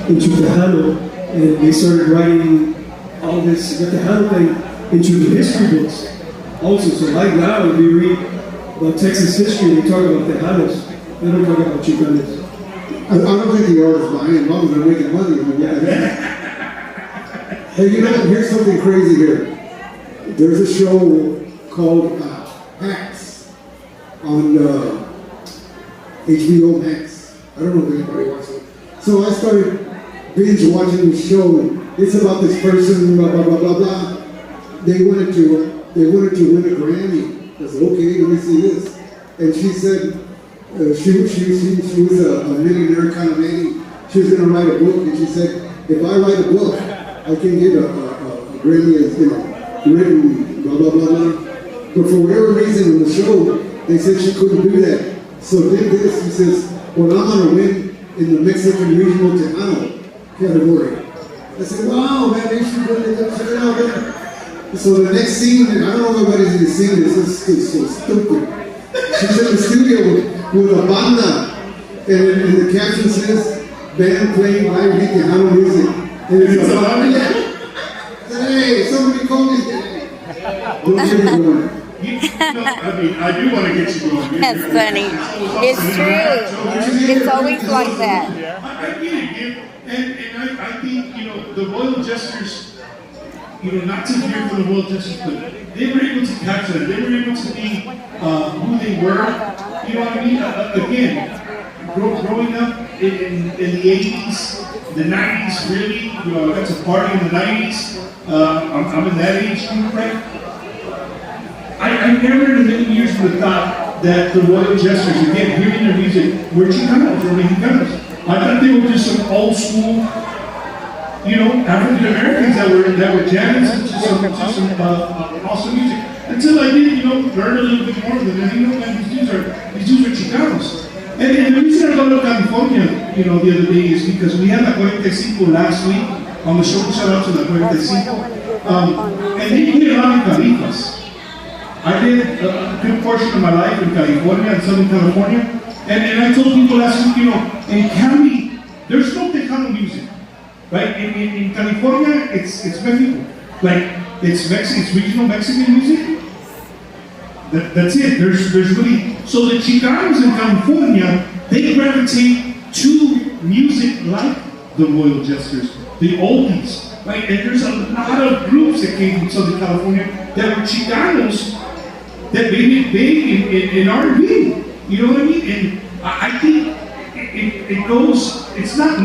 into Tejano, and they started writing all this the Tejano thing into the history books. Also, so like now, if you read about Texas history, they talk about Tejanos. They don't talk about Chicanos. I don't think the artists buying as long as they're making money. I mean, hey, you know, here's something crazy here. There's a show called Hacks on HBO Max. I don't know if anybody watches it. So I started binge watching the show. It's about this person, blah blah blah blah blah. They wanted to win a Grammy. I said, okay, let me see this. And she said she was a millionaire kind of lady. She was going to write a book, and she said, if I write a book, I can get a Grammy as, you know, written, blah, blah, blah, blah. But for whatever reason in the show, they said she couldn't do that. So did this, she says, well, I'm going to win in the Mexican regional Tejano category. I said, wow, man, they should check it out there. So the next scene, and I don't know if everybody's going to see this, is so stupid. She's in the studio with a banda, and the caption says, band playing live Tejano music. And it's a banda. Hey, somebody call me. Don't get me going. I mean, I do want to get you going. That's funny. It's true. It's always like that. I get it, and I think, you know, the Royal Jesters, you know, not to hear from the Royal Jesters, but they were able to capture it. They were able to be who they were. You know what I mean? Again, growing up in the 80s, the 90s, really, you know, I got to party in the 90s. I'm in that age group, right? I never in a million years would have thought that the Royal Jesters, again, hearing their music, were Chicanos or Mexicanos. I thought they were just some old school, you know, African Americans that were jamming to some awesome music. Until I did, you know, learn a little bit more of them. And you know, man, these dudes are Chicanos. And the reason I go to California, you know, the other day is because we had La 45 last week on the show. Shout out to La 45. And they played a lot in Califas. I did a good portion of my life in California, in Southern California. And I told people last week, you know, in Cali, there's no Tejano music. Right? In California, it's Mexico. Like, it's regional Mexican music. That's it. There's really, so the Chicanos in California, they gravitate to music like the Royal Jesters, the oldies, right? And there's a lot of groups that came from Southern California that were Chicanos that made it big in R&B. You know what I mean? And I think it goes, it's not